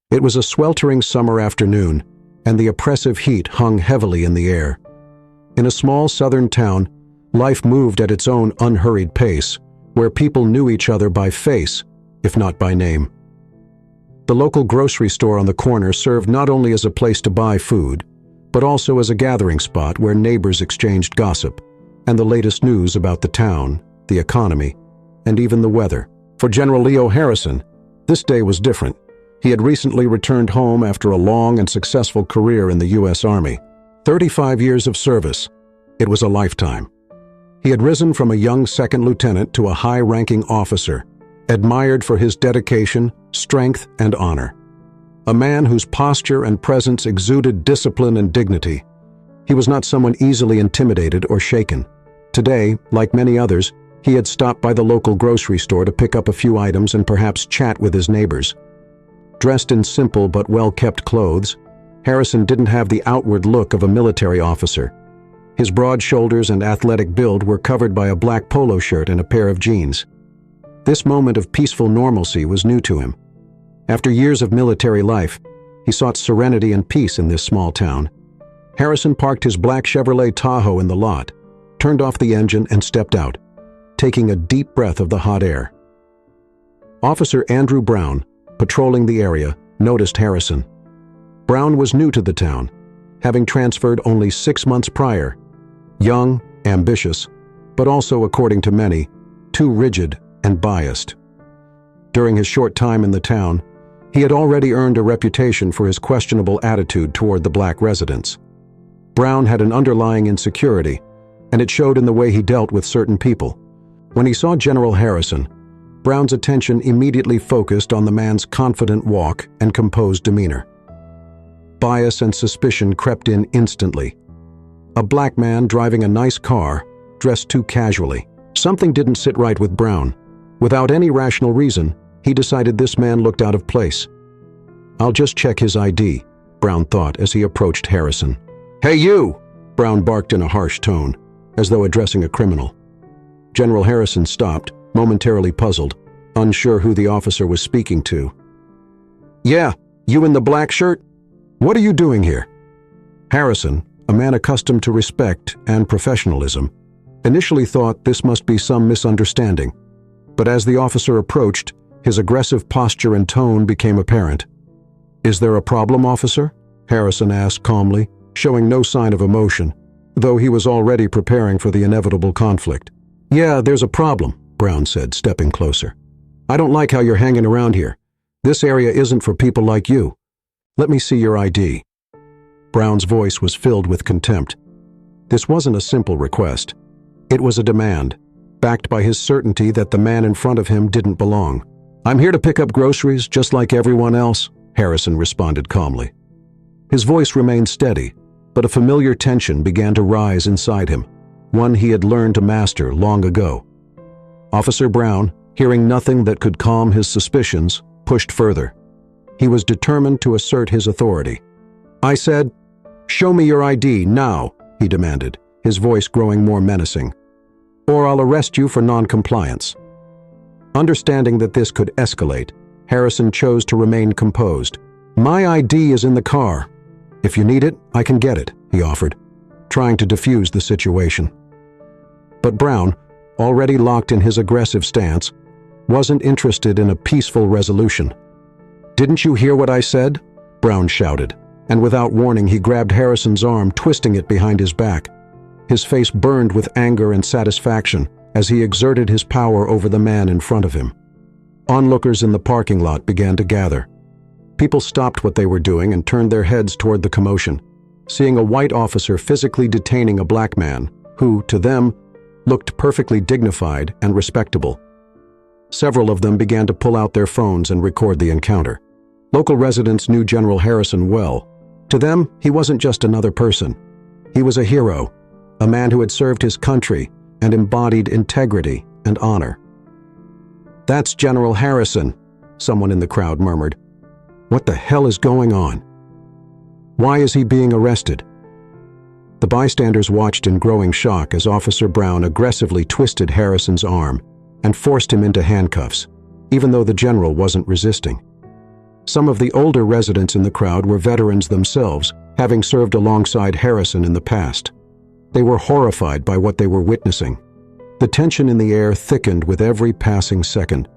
It was a sweltering summer afternoon, and the oppressive heat hung heavily in the air. In a small southern town, life moved at its own unhurried pace, where people knew each other by face, if not by name. The local grocery store on the corner served not only as a place to buy food, but also as a gathering spot where neighbors exchanged gossip and the latest news about the town, the economy, and even the weather. For General Leo Harrison, this day was different. He had recently returned home after a long and successful career in the U.S. Army. 35 years of service. It was a lifetime. He had risen from a young second lieutenant to a high-ranking officer, admired for his dedication, strength, and honor. A man whose posture and presence exuded discipline and dignity. He was not someone easily intimidated or shaken. Today, like many others, he had stopped by the local grocery store to pick up a few items and perhaps chat with his neighbors. Dressed in simple but well-kept clothes, Harrison didn't have the outward look of a military officer. His broad shoulders and athletic build were covered by a black polo shirt and a pair of jeans. This moment of peaceful normalcy was new to him. After years of military life, he sought serenity and peace in this small town. Harrison parked his black Chevrolet Tahoe in the lot, turned off the engine and stepped out, taking a deep breath of the hot air. Officer Andrew Brown, patrolling the area, noticed Harrison. Brown was new to the town, having transferred only 6 months prior. Young, ambitious, but also, according to many, too rigid and biased. During his short time in the town, he had already earned a reputation for his questionable attitude toward the black residents. Brown had an underlying insecurity, and it showed in the way he dealt with certain people. When he saw General Harrison, Brown's attention immediately focused on the man's confident walk and composed demeanor. Bias and suspicion crept in instantly. A black man driving a nice car, dressed too casually. Something didn't sit right with Brown. Without any rational reason, he decided this man looked out of place. "I'll just check his ID," Brown thought as he approached Harrison. "Hey you!" Brown barked in a harsh tone, as though addressing a criminal. General Harrison stopped, momentarily puzzled, unsure who the officer was speaking to. "Yeah, you in the black shirt? What are you doing here?" Harrison, a man accustomed to respect and professionalism, initially thought this must be some misunderstanding, but as the officer approached, his aggressive posture and tone became apparent. "Is there a problem, officer?" Harrison asked calmly, showing no sign of emotion, though he was already preparing for the inevitable conflict. "Yeah, there's a problem," Brown said, stepping closer. "I don't like how you're hanging around here. This area isn't for people like you. Let me see your ID." Brown's voice was filled with contempt. This wasn't a simple request. It was a demand, backed by his certainty that the man in front of him didn't belong. "I'm here to pick up groceries, just like everyone else," Harrison responded calmly. His voice remained steady, but a familiar tension began to rise inside him, one he had learned to master long ago. Officer Brown, hearing nothing that could calm his suspicions, pushed further. He was determined to assert his authority. "I said, show me your ID now," he demanded, his voice growing more menacing, "or I'll arrest you for non-compliance." Understanding that this could escalate, Harrison chose to remain composed. "My ID is in the car. If you need it, I can get it," he offered, trying to defuse the situation. But Brown, already locked in his aggressive stance, wasn't interested in a peaceful resolution. "Didn't you hear what I said?" Brown shouted, and without warning he grabbed Harrison's arm, twisting it behind his back. His face burned with anger and satisfaction as he exerted his power over the man in front of him. Onlookers in the parking lot began to gather. People stopped what they were doing and turned their heads toward the commotion, seeing a white officer physically detaining a black man who, to them, looked perfectly dignified and respectable. Several of them began to pull out their phones and record the encounter. Local residents knew General Harrison well. To them, he wasn't just another person. He was a hero, a man who had served his country and embodied integrity and honor. "That's General Harrison," someone in the crowd murmured. "What the hell is going on? Why is he being arrested?" The bystanders watched in growing shock as Officer Brown aggressively twisted Harrison's arm and forced him into handcuffs, even though the general wasn't resisting. Some of the older residents in the crowd were veterans themselves, having served alongside Harrison in the past. They were horrified by what they were witnessing. The tension in the air thickened with every passing second.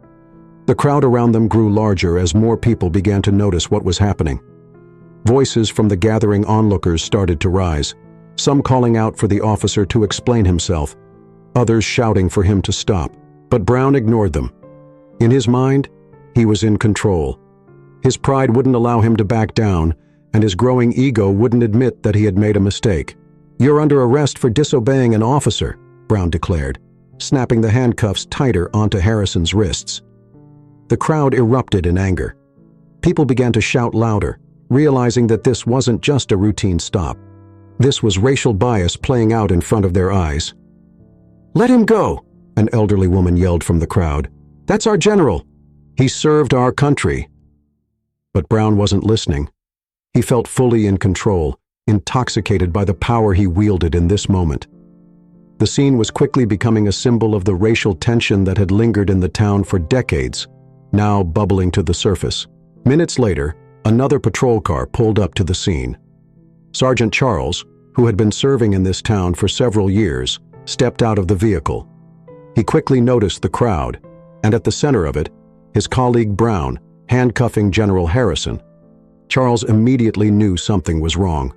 The crowd around them grew larger as more people began to notice what was happening. Voices from the gathering onlookers started to rise, some calling out for the officer to explain himself, others shouting for him to stop. But Brown ignored them. In his mind, he was in control. His pride wouldn't allow him to back down, and his growing ego wouldn't admit that he had made a mistake. "You're under arrest for disobeying an officer," Brown declared, snapping the handcuffs tighter onto Harrison's wrists. The crowd erupted in anger. People began to shout louder, realizing that this wasn't just a routine stop. This was racial bias playing out in front of their eyes. "Let him go," an elderly woman yelled from the crowd. "That's our general. He served our country." But Brown wasn't listening. He felt fully in control, intoxicated by the power he wielded in this moment. The scene was quickly becoming a symbol of the racial tension that had lingered in the town for decades, now bubbling to the surface. Minutes later, another patrol car pulled up to the scene. Sergeant Charles, who had been serving in this town for several years, stepped out of the vehicle. He quickly noticed the crowd, and at the center of it, his colleague Brown, handcuffing General Harrison. Charles immediately knew something was wrong.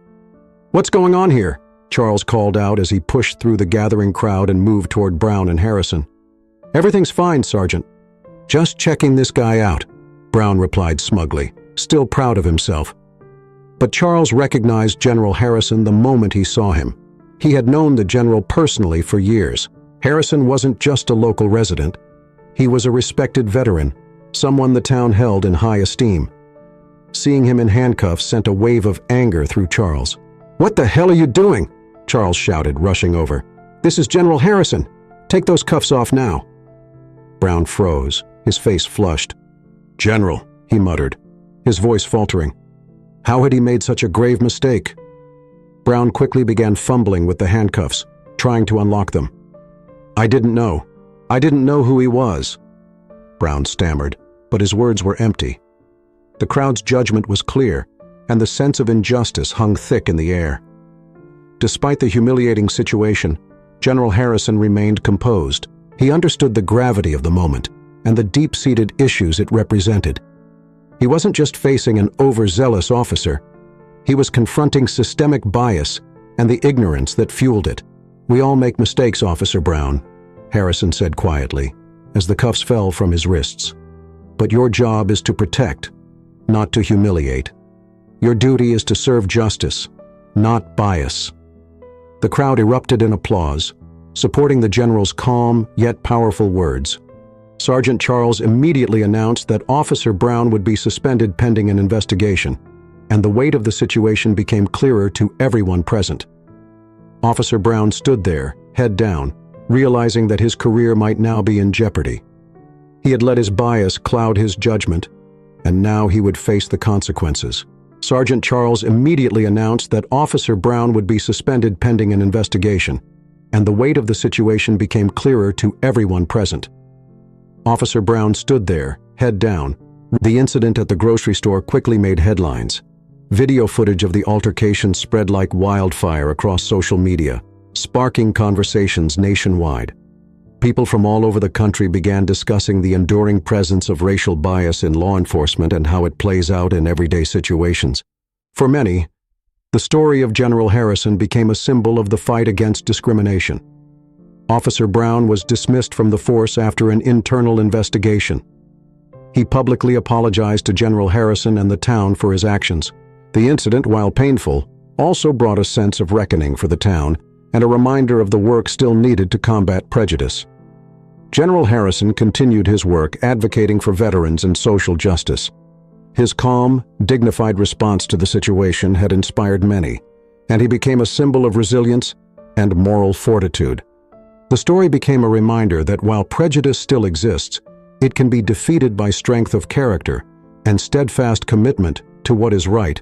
"What's going on here?" Charles called out as he pushed through the gathering crowd and moved toward Brown and Harrison. "Everything's fine, Sergeant. Just checking this guy out," Brown replied smugly, still proud of himself. But Charles recognized General Harrison the moment he saw him. He had known the general personally for years. Harrison wasn't just a local resident. He was a respected veteran, someone the town held in high esteem. Seeing him in handcuffs sent a wave of anger through Charles. "What the hell are you doing?" Charles shouted, rushing over. "This is General Harrison. Take those cuffs off now." Brown froze, his face flushed. "General," he muttered, his voice faltering. How had he made such a grave mistake? Brown quickly began fumbling with the handcuffs, trying to unlock them. I didn't know who he was," Brown stammered, but his words were empty. The crowd's judgment was clear, and the sense of injustice hung thick in the air. Despite the humiliating situation, General Harrison remained composed. He understood the gravity of the moment and the deep-seated issues it represented. He wasn't just facing an overzealous officer. He was confronting systemic bias and the ignorance that fueled it. "We all make mistakes, Officer Brown," Harrison said quietly, as the cuffs fell from his wrists. "But your job is to protect, not to humiliate. Your duty is to serve justice, not bias." The crowd erupted in applause, supporting the general's calm yet powerful words. Sergeant Charles immediately announced that Officer Brown would be suspended pending an investigation, and the weight of the situation became clearer to everyone present. Officer Brown stood there, head down, realizing that his career might now be in jeopardy. He had let his bias cloud his judgment, and now he would face the consequences. Sergeant Charles immediately announced that Officer Brown would be suspended pending an investigation, and the weight of the situation became clearer to everyone present. Officer Brown stood there, head down. The incident at the grocery store quickly made headlines. Video footage of the altercation spread like wildfire across social media, sparking conversations nationwide. People from all over the country began discussing the enduring presence of racial bias in law enforcement and how it plays out in everyday situations. For many, the story of General Harrison became a symbol of the fight against discrimination. Officer Brown was dismissed from the force after an internal investigation. He publicly apologized to General Harrison and the town for his actions. The incident, while painful, also brought a sense of reckoning for the town and a reminder of the work still needed to combat prejudice. General Harrison continued his work advocating for veterans and social justice. His calm, dignified response to the situation had inspired many, and he became a symbol of resilience and moral fortitude. The story became a reminder that while prejudice still exists, it can be defeated by strength of character and steadfast commitment to what is right.